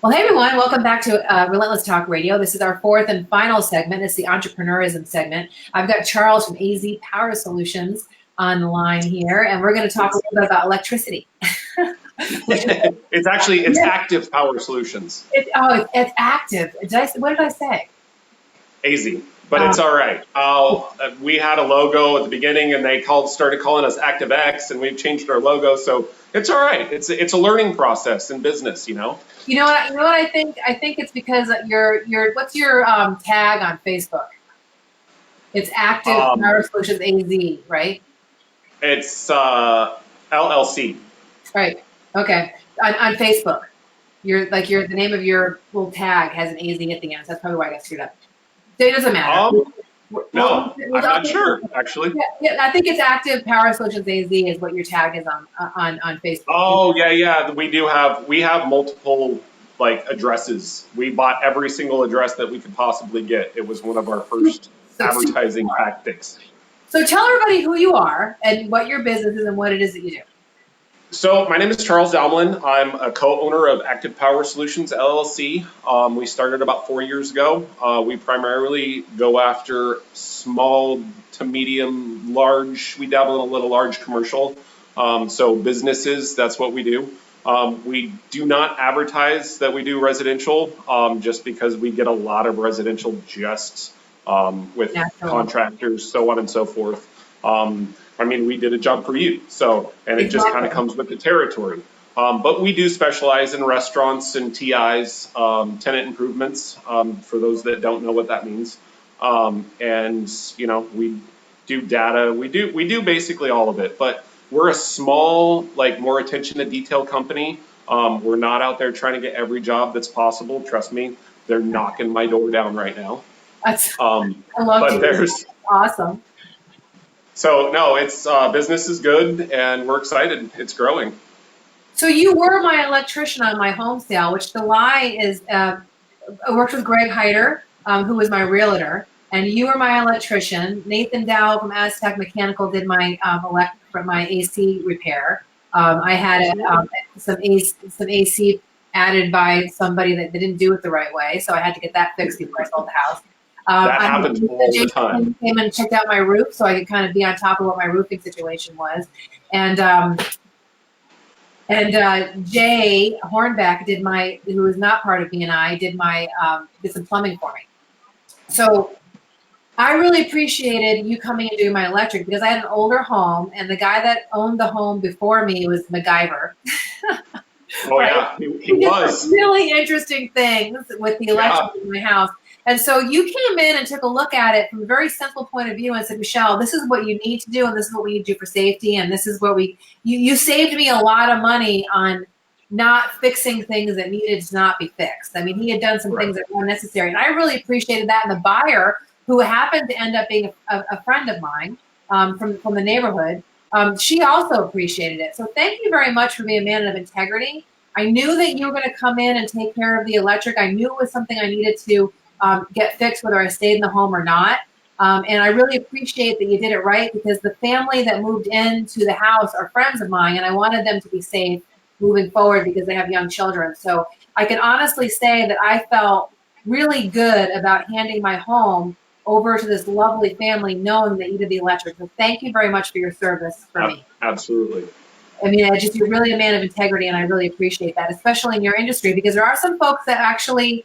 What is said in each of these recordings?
Well, hey everyone, welcome back to Relentless Talk Radio. This is our fourth and final segment. It's the Entrepreneurism segment. I've got Charles from AZ Power Solutions on the line here, and we're going to talk a little bit about electricity. It's active power solutions. It's active. What did I say? AZ, but it's all right. We had a logo at the beginning, and they started calling us ActiveX, and we've changed our logo, so it's all right. It's a learning process in business, you know. You know what I think? I think it's because what's your tag on Facebook? It's Active Power Solutions AZ, right? It's LLC. Right. Okay. On Facebook, the name of your little tag has an AZ at the end. So that's probably why I got screwed up. It doesn't matter. No, I'm not sure, actually. Yeah, I think it's Active Power Solutions AZ is what your tag is on Facebook. Oh, yeah. We have multiple addresses. We bought every single address that we could possibly get. It was one of our first advertising tactics. So tell everybody who you are and what your business is and what it is that you do. So my name is Charles Dalmolin. I'm a co-owner of Active Power Solutions, LLC. We started about 4 years ago. We primarily go after small to medium, large. We dabble in a little large commercial. So businesses, that's what we do. We do not advertise that we do residential just because we get a lot of residential just with contractors, so on and so forth. We did a job for you, and it just kind of comes with the territory. But we do specialize in restaurants and TIs, tenant improvements, for those that don't know what that means. We do data. We do basically all of it. But we're a small, more attention to detail company. We're not out there trying to get every job that's possible. Trust me, they're knocking my door down right now. I love it. Awesome. So no, it's business is good, and we're excited. It's growing. So you were my electrician on my home sale, which the lie is. I worked with Greg Heider, who was my realtor, and you were my electrician. Nathan Dow from Aztec Mechanical did my my AC repair. I had some AC added by somebody that didn't do it the right way, so I had to get that fixed before I sold the house. That happens all the time. Came and checked out my roof so I could kind of be on top of what my roofing situation was. And Jay Hornbeck who was not part of BNI, did some plumbing for me. So I really appreciated you coming and doing my electric because I had an older home, and the guy that owned the home before me was MacGyver. Oh, right? Yeah, he was. Really interesting things with the electric in my house. And so you came in and took a look at it from a very simple point of view and said, Michelle, this is what you need to do, and this is what we need to do for safety, and this is what you saved me a lot of money on not fixing things that needed to not be fixed. I mean, he had done some things that weren't necessary, and I really appreciated that. And the buyer, who happened to end up being a friend of mine from the neighborhood, she also appreciated it. So thank you very much for being a man of integrity. I knew that you were going to come in and take care of the electric. I knew it was something I needed to get fixed, whether I stayed in the home or not. And I really appreciate that you did it right, because the family that moved into the house are friends of mine, and I wanted them to be safe moving forward because they have young children. So I can honestly say that I felt really good about handing my home over to this lovely family, knowing that you did the electric. So thank you very much for your service for me. Absolutely. I mean, you're really a man of integrity, and I really appreciate that, especially in your industry, because there are some folks that actually,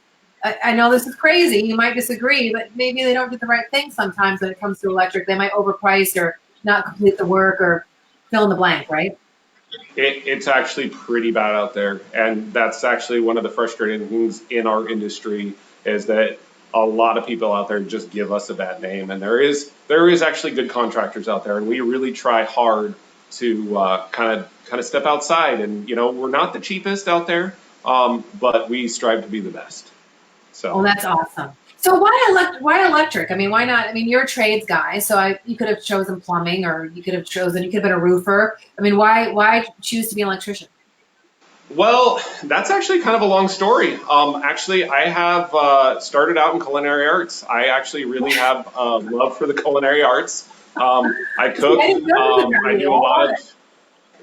I know this is crazy, you might disagree, but maybe they don't do the right thing sometimes when it comes to electric. They might overprice or not complete the work or fill in the blank, right? It's actually pretty bad out there, and that's actually one of the frustrating things in our industry is that a lot of people out there just give us a bad name, and there is actually good contractors out there, and we really try hard to kind of step outside. And we're not the cheapest out there, but we strive to be the best. So. Well, that's awesome. So why electric? I mean, why not? I mean, you're a trades guy, so you could have chosen plumbing, or you could have been a roofer. I mean, why choose to be an electrician? Well, that's actually kind of a long story. Actually, I have started out in culinary arts. I actually really have love for the culinary arts. I cook. I do a lot of.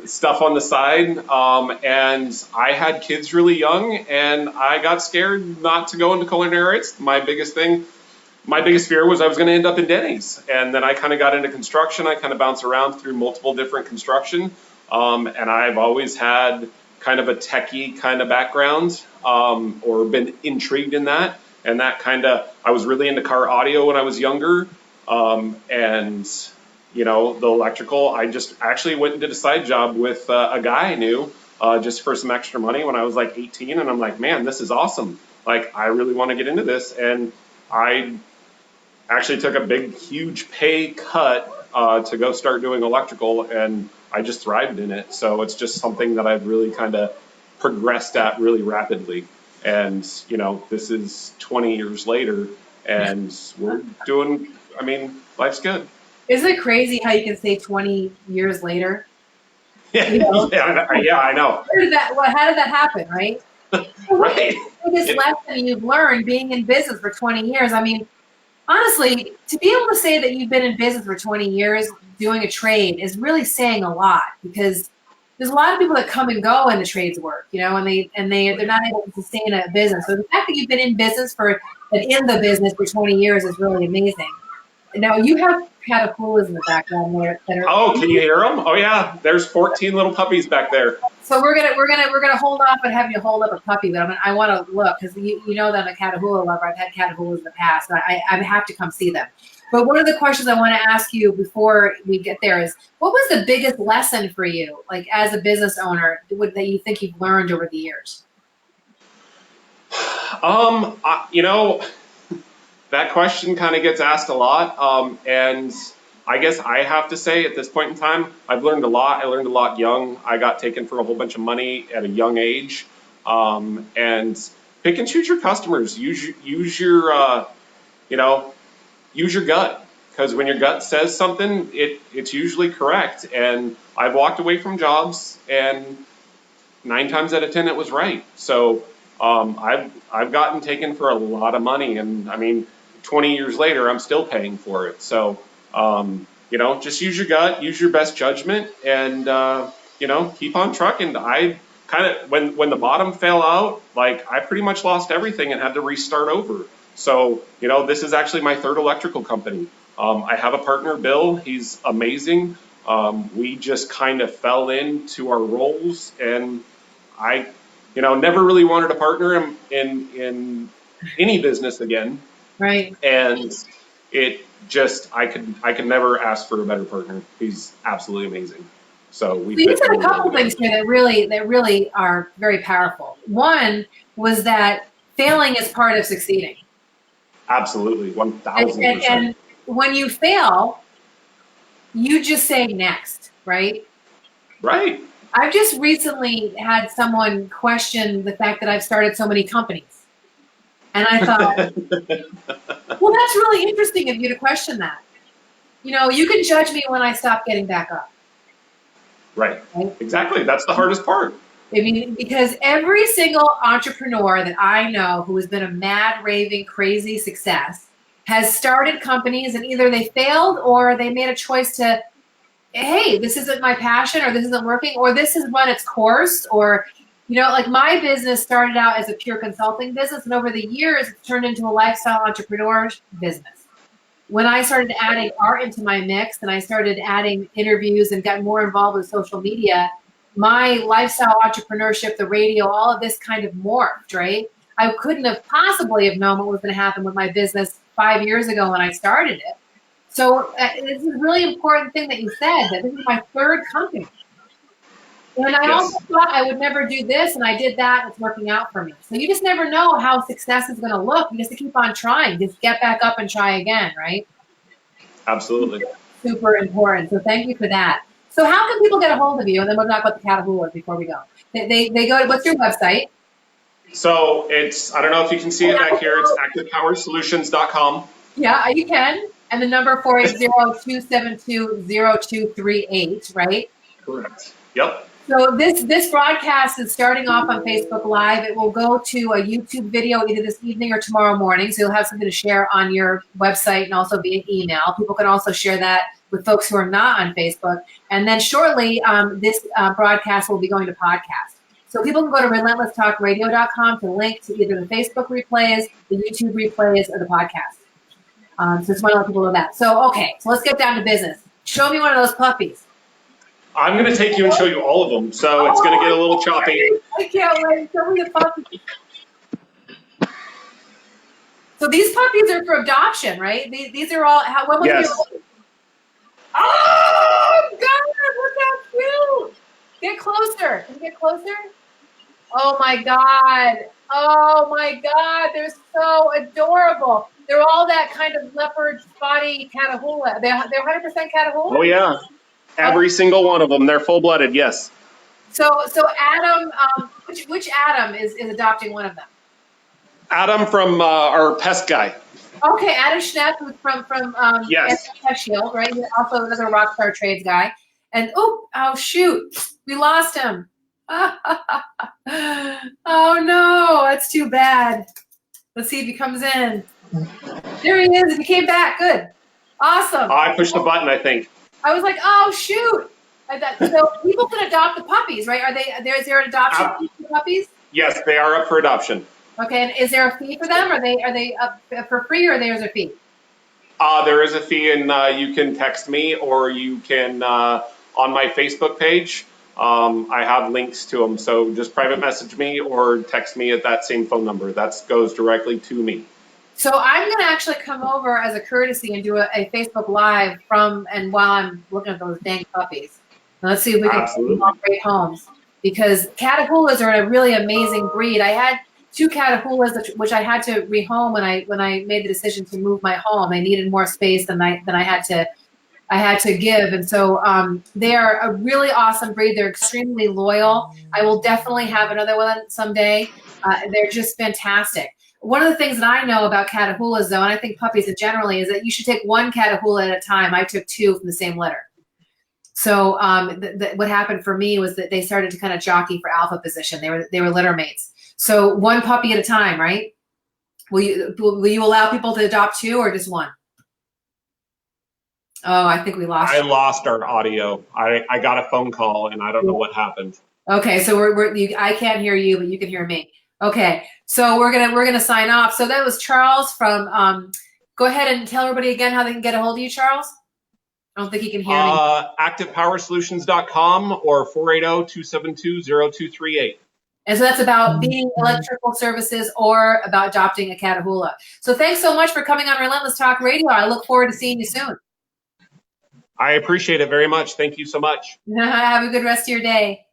stuff on the side. And I had kids really young, and I got scared not to go into culinary arts. My biggest fear was I was going to end up in Denny's. And then I kind of got into construction. I kind of bounced around through multiple different construction. And I've always had kind of a techie kind of background, or been intrigued in that. And that I was really into car audio when I was younger. And the electrical, I just actually went and did a side job with a guy I knew, just for some extra money when I was like 18. And I'm like, man, this is awesome. Like, I really want to get into this. And I actually took a huge pay cut to go start doing electrical, and I just thrived in it. So it's just something that I've really kind of progressed at really rapidly. And, this is 20 years later, and we're doing, life's good. Isn't it crazy how you can say 20 years later? Yeah, I know. How did that happen, right? Right. The biggest lesson you've learned being in business for 20 years. Honestly, to be able to say that you've been in business for 20 years doing a trade is really saying a lot, because there's a lot of people that come and go in the trades work, and they're not able to sustain a business. So the fact that you've been in business for 20 years is really amazing. Now you have catapultas in the background there that are. Oh, can you hear them? Oh yeah, there's 14 little puppies back there. So we're gonna hold off and have you hold up a puppy, but I want to look, because you know that I'm a Catahoula lover. I've had Catahoulas in the past, and I have to come see them. But one of the questions I want to ask you before we get there is, what was the biggest lesson for you, like as a business owner, that you think you've learned over the years? That question kind of gets asked a lot, and I guess I have to say at this point in time, I've learned a lot. I learned a lot young. I got taken for a whole bunch of money at a young age, and pick and choose your customers. Use your gut, because when your gut says something, it's usually correct. And I've walked away from jobs, and 9 times out of 10 it was right. So I've gotten taken for a lot of money, and 20 years later I'm still paying for it. So just use your gut, use your best judgment, and keep on trucking. I kind of, when the bottom fell out, like, I pretty much lost everything and had to restart over. So this is actually my 3rd electrical company. I have a partner, Bill. He's amazing. We just kind of fell into our roles, and I never really wanted a partner in any business again. Right. And I could never ask for a better partner. He's absolutely amazing. So you said a couple things here that really are very powerful. One was that failing is part of succeeding. Absolutely, 1,000%. And when you fail, you just say next, right? Right. I've just recently had someone question the fact that I've started so many companies. And I thought, well, that's really interesting of you to question that. You can judge me when I stop getting back up. Right? Exactly. That's the hardest part. Because every single entrepreneur that I know who has been a mad, raving, crazy success has started companies, and either they failed or they made a choice to, hey, this isn't my passion, or this isn't working, or this has run its course, or, like my business started out as a pure consulting business, and over the years it's turned into a lifestyle entrepreneur business. When I started adding art into my mix, and I started adding interviews and got more involved with social media, my lifestyle entrepreneurship, the radio, all of this kind of morphed, right? I couldn't have possibly have known what was going to happen with my business 5 years ago when I started it. So this is a really important thing that you said, that this is my 3rd company. And I also thought I would never do this, and I did that, and it's working out for me. So you just never know how success is going to look. You just have to keep on trying. Just get back up and try again, right? Absolutely. Super important. So thank you for that. So how can people get a hold of you? And then we'll talk about the Catahoulas before we go. They go to, what's your website? So it's, I don't know if you can see it back here. It's activepowersolutions.com. Yeah, you can. And the number 480-272-0238, right? Correct. Yep. So this broadcast is starting off on Facebook Live. It will go to a YouTube video either this evening or tomorrow morning. So you'll have something to share on your website and also via email. People can also share that with folks who are not on Facebook. And then shortly, this broadcast will be going to podcast. So people can go to relentlesstalkradio.com to link to either the Facebook replays, the YouTube replays, or the podcast. So just want to let people know that. So, okay, so let's get down to business. Show me one of those puppies. I'm going to take you and show you all of them, so it's going to get a little choppy. I can't wait. Show me the puppies. So these puppies are for adoption, right? These are all, when was Yes. Oh, God, look how cute. Get closer. Can you get closer? Oh, my God. Oh, my God. They're so adorable. They're all that kind of leopard spotty Catahoula. They're 100% Catahoula? Oh, yeah. Every single one of them. They're full-blooded, yes. So Adam, which Adam is adopting one of them? Adam from our pest guy. Okay, Adam Schnepp, who's from Yes. Pest Shield, right? He's also another Rockstar Trades guy. And oh shoot, we lost him. Oh no, that's too bad. Let's see if he comes in. There he is. He came back. Good, awesome. I pushed the button, I think. I was like, oh shoot. So people can adopt the puppies, right? Is there an adoption fee for puppies? Yes, they are up for adoption. Okay, and is there a fee for them? Are they up for free, or there's a fee? There is a fee, and you can text me, or you can on my Facebook page. I have links to them, so just private message me or text me at that same phone number. That goes directly to me. So I'm going to actually come over as a courtesy and do a Facebook Live while I'm looking at those dang puppies. And let's see if we can get them great homes, because Catahoulas are a really amazing breed. I had 2 Catahoulas, which I had to rehome when I made the decision to move my home. They needed more space than I had to give, and so they are a really awesome breed. They're extremely loyal. I will definitely have another one someday. They're just fantastic. One of the things that I know about Catahoulas, though, and I think puppies generally, is that you should take 1 Catahoula at a time. I took 2 from the same litter. So what happened for me was that they started to kind of jockey for alpha position. They were litter mates. So 1 puppy at a time, right? Will you allow people to adopt 2 or just 1? Oh, I think we lost. I lost our audio. I got a phone call and I don't know what happened. Okay, so I can't hear you, but you can hear me. Okay, so we're gonna sign off. So that was Charles from. Go ahead and tell everybody again how they can get a hold of you, Charles. I don't think he can hear me. ActivePowerSolutions.com or 480-272-0238. And so that's about being electrical services or about adopting a Catahoula. So thanks so much for coming on Relentless Talk Radio. I look forward to seeing you soon. I appreciate it very much. Thank you so much. Have a good rest of your day.